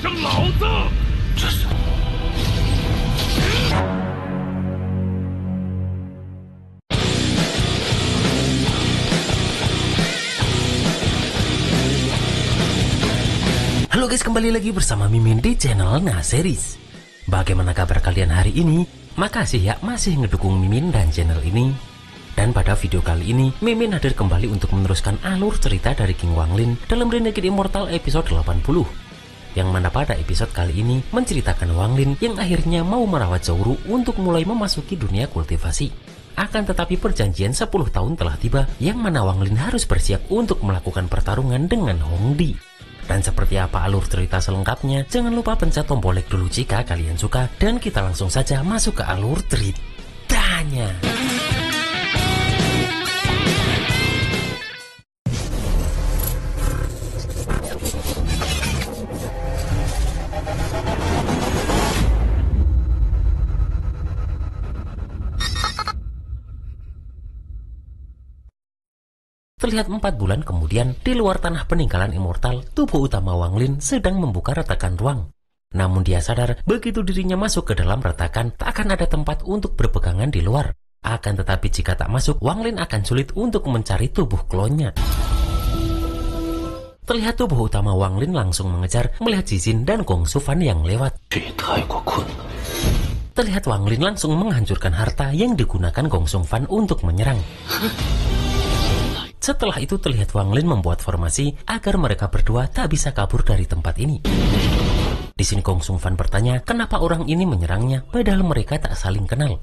声老子！这是。Halo guys, kembali lagi bersama Mimin di channel Series. Bagaimana kabar kalian hari ini? Makasih ya masih ngedukung Mimin dan channel ini. Dan pada video kali ini, Mimin hadir kembali untuk meneruskan alur cerita dari King Wanglin dalam Renegade Immortal episode 80. Yang mana pada episode kali ini menceritakan Wanglin yang akhirnya mau merawat Zhou untuk mulai memasuki dunia kultivasi. Akan tetapi perjanjian 10 tahun telah tiba, yang mana Wanglin harus bersiap untuk melakukan pertarungan dengan Hongdi. Dan seperti apa alur cerita selengkapnya, jangan lupa pencet tombol like dulu jika kalian suka. Dan kita langsung saja masuk ke alur ceritanya. Terlihat 4 bulan kemudian, di luar tanah peninggalan Immortal, tubuh utama Wanglin sedang membuka retakan ruang. Namun dia sadar, begitu dirinya masuk ke dalam retakan, tak akan ada tempat untuk berpegangan di luar. Akan tetapi jika tak masuk, Wanglin akan sulit untuk mencari tubuh klonnya. Terlihat tubuh utama Wanglin langsung mengejar, melihat Zixin dan Gong Sufan yang lewat. Terlihat Wanglin langsung menghancurkan harta yang digunakan Gong Sufan untuk menyerang. Setelah itu terlihat Wanglin membuat formasi agar mereka berdua tak bisa kabur dari tempat ini. Di sini Gong Sufan bertanya kenapa orang ini menyerangnya padahal mereka tak saling kenal.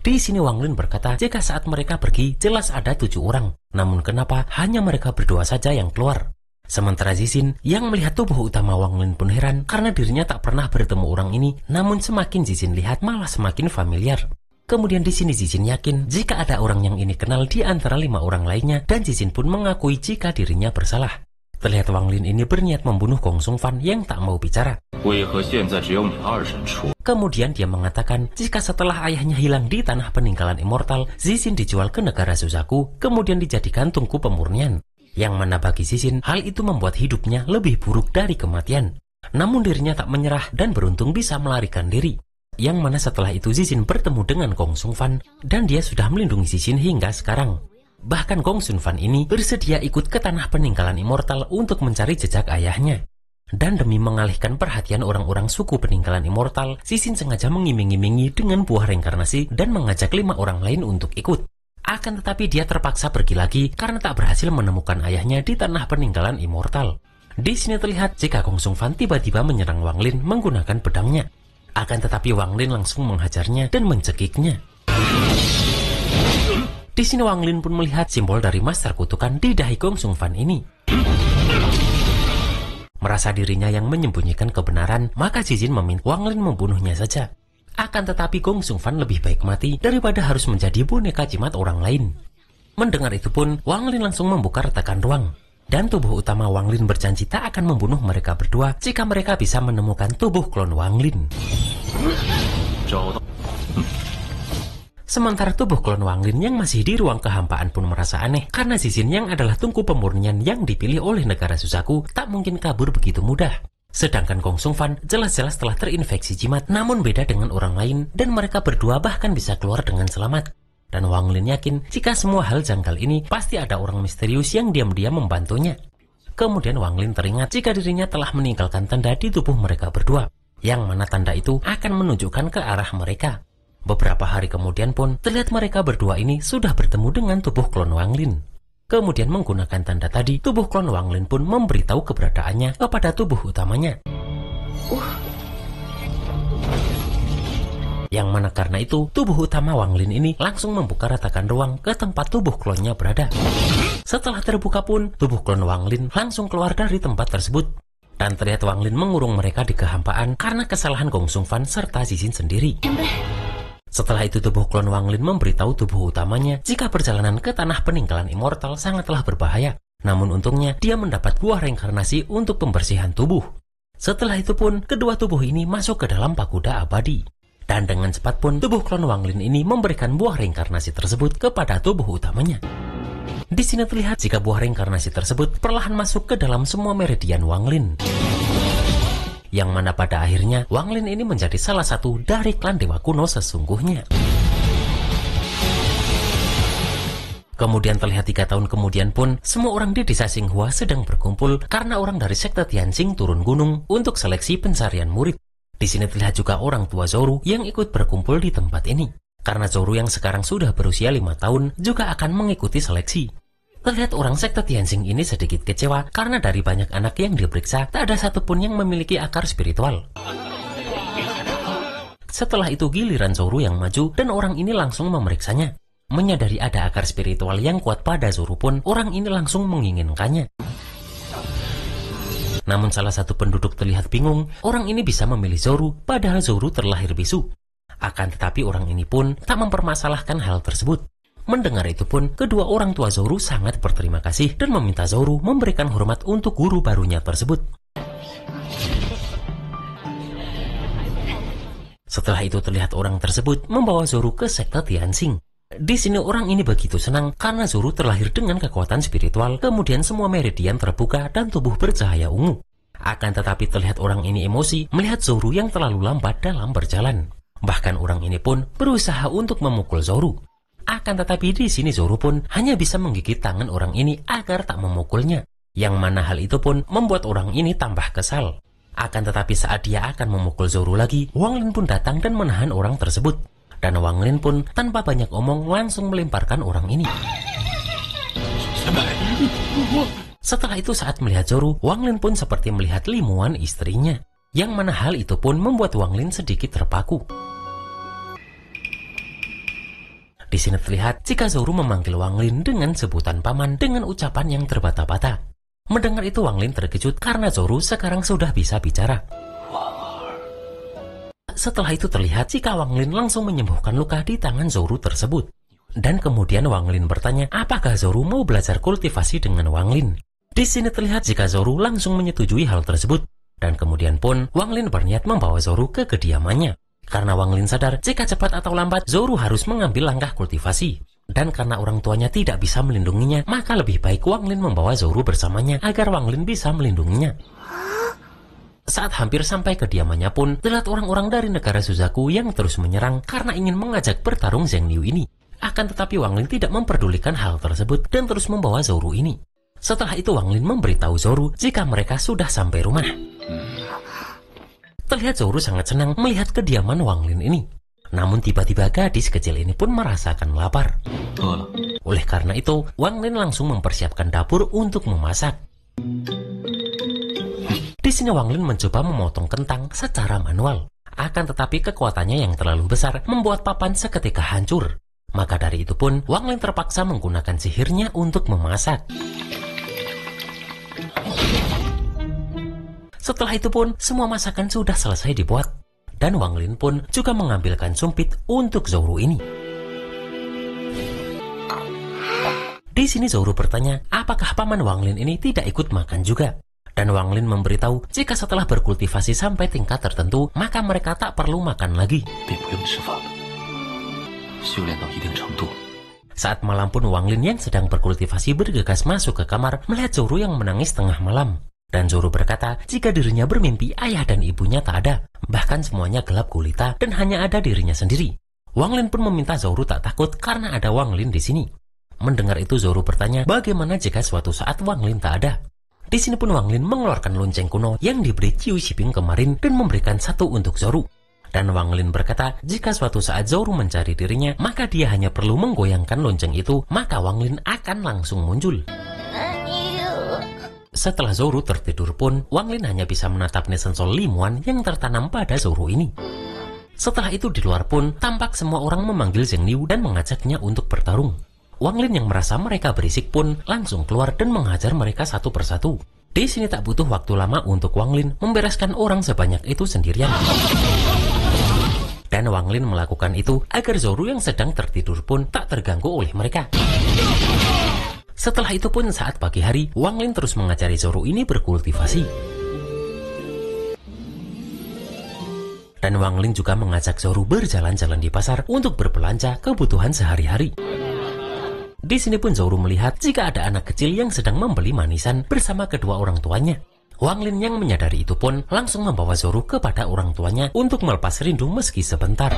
Di sini Wanglin berkata jika saat mereka pergi jelas ada 7 orang, namun kenapa hanya mereka berdua saja yang keluar. Sementara Zixin yang melihat tubuh utama Wanglin pun heran karena dirinya tak pernah bertemu orang ini, namun semakin Zixin lihat malah semakin familiar. Kemudian di sini Zixin yakin jika ada orang yang ini kenal di antara 5 orang lainnya, dan Zixin pun mengakui jika dirinya bersalah. Terlihat Wanglin ini berniat membunuh Gong Sufan yang tak mau bicara. Kemudian dia mengatakan jika setelah ayahnya hilang di tanah peninggalan Immortal, Zixin dijual ke negara Suzaku, kemudian dijadikan tungku pemurnian. Yang mana bagi Zixin hal itu membuat hidupnya lebih buruk dari kematian. Namun dirinya tak menyerah dan beruntung bisa melarikan diri. Yang mana setelah itu Zixin bertemu dengan Gong Sufan dan dia sudah melindungi Zixin hingga sekarang. Bahkan Gong Sufan ini bersedia ikut ke tanah peninggalan Immortal untuk mencari jejak ayahnya. Dan demi mengalihkan perhatian orang-orang suku peninggalan Immortal, Zixin sengaja mengiming-imingi dengan buah reinkarnasi dan mengajak 5 orang lain untuk ikut. Akan tetapi dia terpaksa pergi lagi karena tak berhasil menemukan ayahnya di tanah peninggalan Immortal. Di sini terlihat jika Gong Sufan tiba-tiba menyerang Wanglin menggunakan pedangnya. Akan tetapi Wanglin langsung menghajarnya dan mencekiknya. Di sini Wanglin pun melihat simbol dari Master Kutukan di dahi Gong Sufan ini. Merasa dirinya yang menyembunyikan kebenaran, maka Zixin meminta Wanglin membunuhnya saja. Akan tetapi Gong Sufan lebih baik mati daripada harus menjadi boneka jimat orang lain. Mendengar itu pun, Wanglin langsung membuka retakan ruang. Dan tubuh utama Wanglin berjanji tak akan membunuh mereka berdua jika mereka bisa menemukan tubuh klon Wanglin. Sementara tubuh klon Wanglin yang masih di ruang kehampaan pun merasa aneh karena Zixin yang adalah tungku pemurnian yang dipilih oleh negara Suzaku tak mungkin kabur begitu mudah. Sedangkan Gong Sufan jelas-jelas telah terinfeksi jimat, namun beda dengan orang lain dan mereka berdua bahkan bisa keluar dengan selamat. Dan Wanglin yakin jika semua hal janggal ini pasti ada orang misterius yang diam-diam membantunya. Kemudian Wanglin teringat jika dirinya telah meninggalkan tanda di tubuh mereka berdua, yang mana tanda itu akan menunjukkan ke arah mereka. Beberapa hari kemudian pun terlihat mereka berdua ini sudah bertemu dengan tubuh klon Wanglin. Kemudian menggunakan tanda tadi, tubuh klon Wanglin pun memberitahu keberadaannya kepada tubuh utamanya. Yang mana karena itu, tubuh utama Wanglin ini langsung membuka retakan ruang ke tempat tubuh klonnya berada. Setelah terbuka pun, tubuh klon Wanglin langsung keluar dari tempat tersebut. Dan terlihat Wanglin mengurung mereka di kehampaan karena kesalahan Gong Sufan serta Zixin sendiri. Setelah itu tubuh klon Wanglin memberitahu tubuh utamanya jika perjalanan ke tanah peninggalan Immortal sangatlah berbahaya. Namun untungnya dia mendapat buah reinkarnasi untuk pembersihan tubuh. Setelah itu pun, kedua tubuh ini masuk ke dalam pagoda abadi. Dan dengan cepat pun tubuh klon Wanglin ini memberikan buah reinkarnasi tersebut kepada tubuh utamanya. Di sini terlihat jika buah reinkarnasi tersebut perlahan masuk ke dalam semua meridian Wanglin. yang mana pada akhirnya Wang Lin ini menjadi salah satu dari klan dewa kuno sesungguhnya. Kemudian terlihat 3 tahun kemudian pun, semua orang di desa Xinghua sedang berkumpul karena orang dari sekte Tianxing turun gunung untuk seleksi pencarian murid. Di sini terlihat juga orang tua Zhou yang ikut berkumpul di tempat ini. Karena Zhou yang sekarang sudah berusia 5 tahun juga akan mengikuti seleksi. Terlihat orang sekte Tianxing ini sedikit kecewa karena dari banyak anak yang diperiksa, tak ada satupun yang memiliki akar spiritual. Setelah itu giliran Zhou yang maju dan orang ini langsung memeriksanya. Menyadari ada akar spiritual yang kuat pada Zhou pun, orang ini langsung menginginkannya. Namun salah satu penduduk terlihat bingung, orang ini bisa memilih Zhou padahal Zhou terlahir bisu. Akan tetapi orang ini pun tak mempermasalahkan hal tersebut. Mendengar itu pun, kedua orang tua Zhou sangat berterima kasih dan meminta Zhou memberikan hormat untuk guru barunya tersebut. Setelah itu terlihat orang tersebut membawa Zhou ke sekte Tianxing. Di sini orang ini begitu senang karena Zhou terlahir dengan kekuatan spiritual, kemudian semua meridian terbuka dan tubuh bercahaya ungu. Akan tetapi terlihat orang ini emosi melihat Zhou yang terlalu lambat dalam berjalan. Bahkan orang ini pun berusaha untuk memukul Zhou. Akan tetapi di sini Zhou pun hanya bisa menggigit tangan orang ini agar tak memukulnya. Yang mana hal itu pun membuat orang ini tambah kesal. Akan tetapi saat dia akan memukul Zhou lagi, Wang Lin pun datang dan menahan orang tersebut. Dan Wang Lin pun tanpa banyak omong langsung melemparkan orang ini. Setelah itu saat melihat Zhou, Wang Lin pun seperti melihat Limuan istrinya. Yang mana hal itu pun membuat Wang Lin sedikit terpaku. Di sini terlihat jika Zhou memanggil Wang Lin dengan sebutan paman dengan ucapan yang terbata-bata. Mendengar itu Wang Lin terkejut karena Zhou sekarang sudah bisa bicara. Setelah itu terlihat jika Wang Lin langsung menyembuhkan luka di tangan Zhou tersebut. Dan kemudian Wang Lin bertanya apakah Zhou mau belajar kultivasi dengan Wang Lin. Di sini terlihat jika Zhou langsung menyetujui hal tersebut. Dan kemudian pun Wang Lin berniat membawa Zhou ke kediamannya. Karena Wang Lin sadar jika cepat atau lambat Zhou harus mengambil langkah kultivasi. Dan karena orang tuanya tidak bisa melindunginya, maka lebih baik Wang Lin membawa Zhou bersamanya agar Wang Lin bisa melindunginya. Saat hampir sampai kediamannya pun, terlihat orang-orang dari negara Suzaku yang terus menyerang karena ingin mengajak bertarung Zheng Liu ini. Akan tetapi Wang Lin tidak memperdulikan hal tersebut dan terus membawa Zhou ini. Setelah itu Wang Lin memberitahu Zhou jika mereka sudah sampai rumah. Terlihat Zhou sangat senang melihat kediaman Wang Lin ini. Namun tiba-tiba gadis kecil ini pun merasakan lapar. Oleh karena itu, Wang Lin langsung mempersiapkan dapur untuk memasak. Di sini Wang Lin mencoba memotong kentang secara manual. Akan tetapi kekuatannya yang terlalu besar membuat papan seketika hancur. Maka dari itu pun Wang Lin terpaksa menggunakan sihirnya untuk memasak. Setelah itu pun semua masakan sudah selesai dibuat. Dan Wang Lin pun juga mengambilkan sumpit untuk Zhou ini. Di sini Zhou bertanya, apakah paman Wang Lin ini tidak ikut makan juga? Dan Wang Lin memberitahu jika setelah berkultivasi sampai tingkat tertentu, maka mereka tak perlu makan lagi. Saat malam pun Wang Lin yang sedang berkultivasi bergegas masuk ke kamar melihat Zhou yang menangis tengah malam. Dan Zhou berkata jika dirinya bermimpi ayah dan ibunya tak ada, bahkan semuanya gelap gulita dan hanya ada dirinya sendiri. Wang Lin pun meminta Zhou tak takut karena ada Wang Lin di sini. Mendengar itu Zhou bertanya bagaimana jika suatu saat Wang Lin tak ada. Di sini pun Wang Lin mengeluarkan lonceng kuno yang diberi Qiu Xiping kemarin dan memberikan satu untuk Zhou. Dan Wang Lin berkata jika suatu saat Zhou mencari dirinya, maka dia hanya perlu menggoyangkan lonceng itu, maka Wang Lin akan langsung muncul. Setelah Zhou tertidur pun, Wang Lin hanya bisa menatap nesensol Limuan yang tertanam pada Zhou ini. Setelah itu di luar pun, tampak semua orang memanggil Zheng Liu dan mengajaknya untuk bertarung. Wang Lin yang merasa mereka berisik pun langsung keluar dan menghajar mereka satu persatu. Di sini tak butuh waktu lama untuk Wang Lin membereskan orang sebanyak itu sendirian. Dan Wang Lin melakukan itu agar Zhou yang sedang tertidur pun tak terganggu oleh mereka. Setelah itu pun saat pagi hari, Wang Lin terus mengajari Zhou ini berkultivasi. Dan Wang Lin juga mengajak Zhou berjalan-jalan di pasar untuk berbelanja kebutuhan sehari-hari. Di sini pun Zhou melihat jika ada anak kecil yang sedang membeli manisan bersama kedua orang tuanya. Wang Lin yang menyadari itu pun langsung membawa Zoro kepada orang tuanya untuk melepas rindu meski sebentar.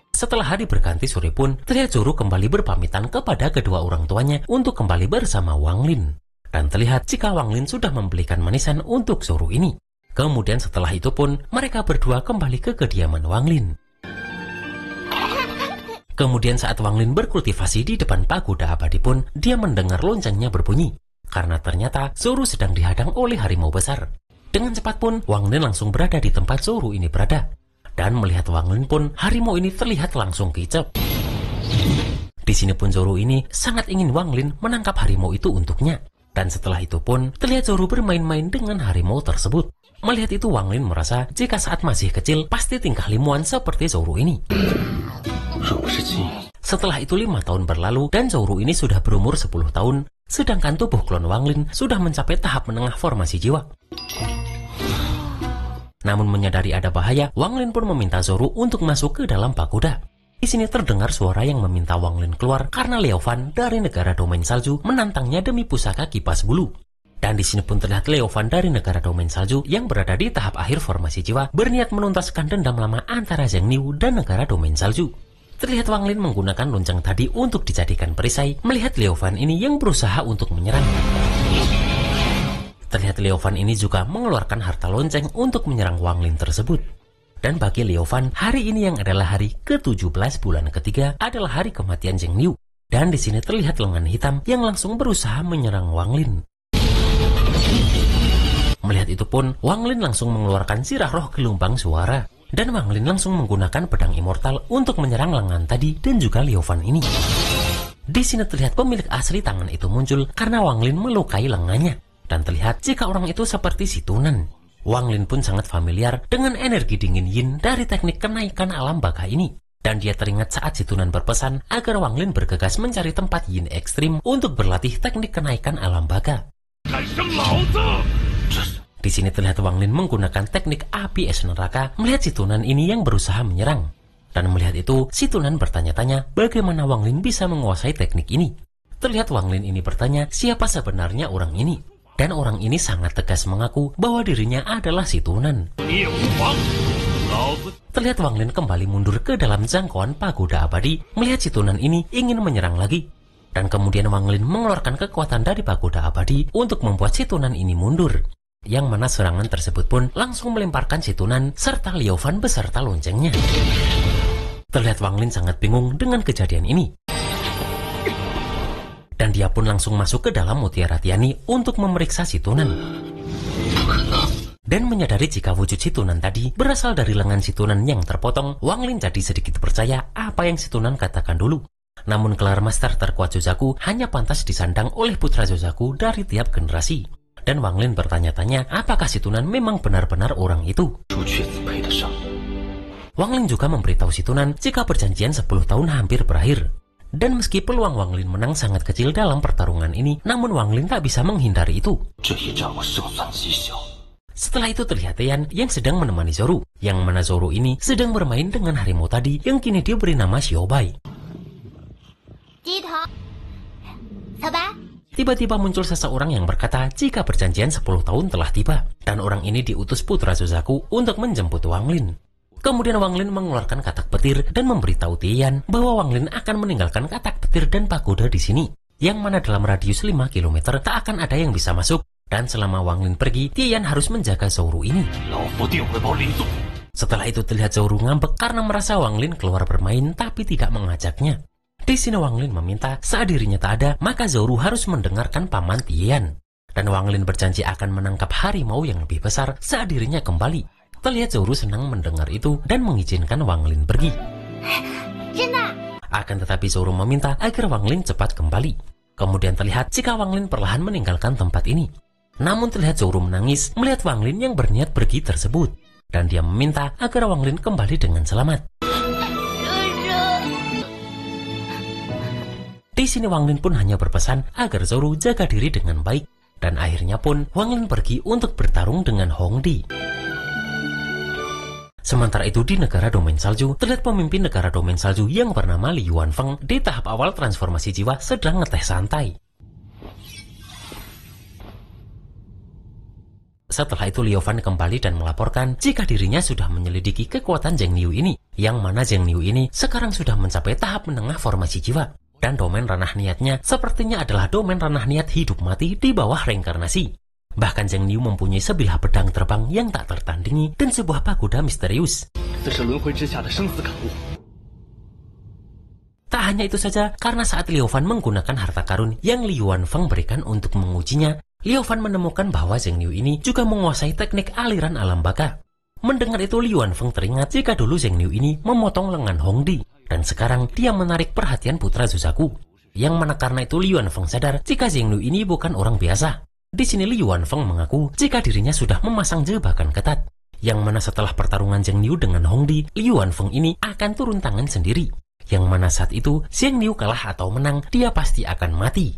Setelah hari berganti sore pun, terlihat Zoro kembali berpamitan kepada kedua orang tuanya untuk kembali bersama Wang Lin. Dan terlihat jika Wang Lin sudah membelikan manisan untuk Zoro ini. Kemudian setelah itu pun, mereka berdua kembali ke kediaman Wang Lin. Kemudian saat Wang Lin berkultivasi di depan pagoda abadi pun, dia mendengar loncengnya berbunyi. Karena ternyata Zoro sedang dihadang oleh harimau besar. Dengan cepat pun, Wang Lin langsung berada di tempat Zoro ini berada. Dan melihat Wang Lin pun, harimau ini terlihat langsung kicap. Di sini pun Zoro ini sangat ingin Wang Lin menangkap harimau itu untuknya. Dan setelah itu pun, terlihat Zoro bermain-main dengan harimau tersebut. Melihat itu Wang Lin merasa jika saat masih kecil, pasti tingkah limuan seperti Zoro ini. Setelah itu 5 tahun berlalu dan Zoro ini sudah berumur 10 tahun. Sedangkan tubuh klon Wang Lin sudah mencapai tahap menengah formasi jiwa. Namun menyadari ada bahaya, Wang Lin pun meminta Zoro untuk masuk ke dalam pagoda. Di sini terdengar suara yang meminta Wang Lin keluar karena Liao Fan dari negara domain salju menantangnya demi pusaka kipas bulu. Dan di sini pun terlihat Liao Fan dari negara domain salju yang berada di tahap akhir formasi jiwa berniat menuntaskan dendam lama antara Zheng Niu dan negara domain salju. Terlihat Wang Lin menggunakan lonceng tadi untuk dijadikan perisai melihat Liao Fan ini yang berusaha untuk menyerang. Terlihat Liao Fan ini juga mengeluarkan harta lonceng untuk menyerang Wang Lin tersebut. Dan bagi Liao Fan, hari ini yang adalah hari ke-17 bulan ketiga adalah hari kematian Zheng Niu. Dan di sini terlihat lengan hitam yang langsung berusaha menyerang Wang Lin. Melihat itu pun, Wang Lin langsung mengeluarkan sirah roh gelombang suara. Dan Wang Lin langsung menggunakan pedang immortal untuk menyerang lengan tadi dan juga Liao Fan ini. Di sini terlihat pemilik asli tangan itu muncul karena Wang Lin melukai lengannya. Dan terlihat jika orang itu seperti si Tunan. Wang Lin pun sangat familiar dengan energi dingin Yin dari teknik kenaikan alam baka ini. Dan dia teringat saat si Tunan berpesan agar Wang Lin bergegas mencari tempat Yin ekstrim untuk berlatih teknik kenaikan alam baka. Di sini terlihat Wang Lin menggunakan teknik api es neraka melihat si Tunan ini yang berusaha menyerang. Dan melihat itu, si Tunan bertanya-tanya bagaimana Wang Lin bisa menguasai teknik ini. Terlihat Wang Lin ini bertanya siapa sebenarnya orang ini. Dan orang ini sangat tegas mengaku bahwa dirinya adalah si Tunan. Terlihat Wang Lin kembali mundur ke dalam jangkauan pagoda abadi melihat si Tunan ini ingin menyerang lagi. Dan kemudian Wang Lin mengeluarkan kekuatan dari pagoda abadi untuk membuat si Tunan ini mundur. Yang mana serangan tersebut pun langsung melemparkan si Tunan serta Liao Fan beserta loncengnya. Terlihat Wang Lin sangat bingung dengan kejadian ini. Dan dia pun langsung masuk ke dalam Mutiara Tiani untuk memeriksa si Tunan. Dan menyadari jika wujud si Tunan tadi berasal dari lengan si Tunan yang terpotong, Wang Lin jadi sedikit percaya apa yang si Tunan katakan dulu. Namun gelar master terkuat Zozaku hanya pantas disandang oleh putra Zozaku dari tiap generasi. Dan Wang Lin bertanya-tanya apakah si Tunan memang benar-benar orang itu. Wang Lin juga memberitahu si Tunan jika perjanjian 10 tahun hampir berakhir. Dan meski peluang Wang Lin menang sangat kecil dalam pertarungan ini, namun Wang Lin tak bisa menghindari itu. Setelah itu terlihat Tian yang sedang menemani Zoro, yang mana Zoro ini sedang bermain dengan harimau tadi yang kini dia beri nama Xiaobai. Tiba-tiba muncul seseorang yang berkata jika perjanjian 10 tahun telah tiba, dan orang ini diutus putra Zozaku untuk menjemput Wang Lin. Kemudian Wang Lin mengeluarkan katak petir dan memberitahu Tian bahwa Wang Lin akan meninggalkan katak petir dan pagoda di sini, yang mana dalam radius 5 km tak akan ada yang bisa masuk. Dan selama Wang Lin pergi, Tian harus menjaga Zoro ini. Setelah itu terlihat Zoro ngambek karena merasa Wang Lin keluar bermain tapi tidak mengajaknya. Di sini Wang Lin meminta saat dirinya tak ada, maka Zoro harus mendengarkan paman Tian. Dan Wang Lin berjanji akan menangkap harimau yang lebih besar saat dirinya kembali. Terlihat Zoro senang mendengar itu dan mengizinkan Wang Lin pergi. Akan tetapi Zoro meminta agar Wang Lin cepat kembali. Kemudian terlihat jika Wang Lin perlahan meninggalkan tempat ini. Namun terlihat Zoro menangis melihat Wang Lin yang berniat pergi tersebut. Dan dia meminta agar Wang Lin kembali dengan selamat. Di sini Wang Lin pun hanya berpesan agar Zoro jaga diri dengan baik. Dan akhirnya pun Wang Lin pergi untuk bertarung dengan Hongdi. Sementara itu di negara domain salju, terlihat pemimpin negara domain salju yang bernama Li Yuanfeng di tahap awal transformasi jiwa sedang ngeteh santai. Setelah itu Liu Fan kembali dan melaporkan jika dirinya sudah menyelidiki kekuatan Zheng Niu ini, yang mana Zheng Niu ini sekarang sudah mencapai tahap menengah formasi jiwa. Dan domain ranah niatnya sepertinya adalah domain ranah niat hidup mati di bawah reinkarnasi. Bahkan Zheng Niu mempunyai sebilah pedang terbang yang tak tertandingi dan sebuah pagoda misterius. Tak hanya itu saja, karena saat Liu Fan menggunakan harta karun yang Liu Wanfeng berikan untuk mengujinya, Liu Fan menemukan bahwa Zheng Niu ini juga menguasai teknik aliran alam baka. Mendengar itu Liu Wanfeng teringat jika dulu Zheng Niu ini memotong lengan Hongdi, dan sekarang dia menarik perhatian putra Suzaku. Yang mana karena itu Liu Wanfeng sadar jika Zheng Niu ini bukan orang biasa. Di sini Liu Wanfeng mengaku jika dirinya sudah memasang jebakan ketat. Yang mana setelah pertarungan Zheng Niu dengan Hongdi, Liu Wanfeng ini akan turun tangan sendiri. Yang mana saat itu Zheng Niu kalah atau menang, dia pasti akan mati.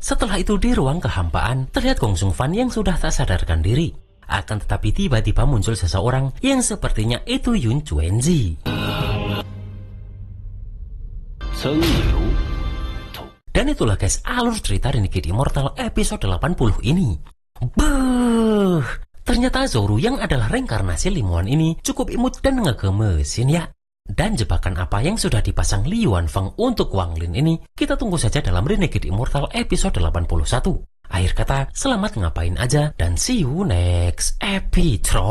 Setelah itu di ruang kehampaan, terlihat Gong Xung Fan yang sudah tak sadarkan diri. Akan tetapi tiba-tiba muncul seseorang yang sepertinya itu Yun Chuenzi. Dan itulah guys alur cerita Renegade Immortal episode 80 ini. Beuh, ternyata Zoro yang adalah reinkarnasi Limuan ini cukup imut dan ngegemesin ya. Dan jebakan apa yang sudah dipasang Liu Wanfeng untuk Wang Lin ini, kita tunggu saja dalam Renegade Immortal episode 81. Akhir kata, selamat ngapain aja dan see you next episode.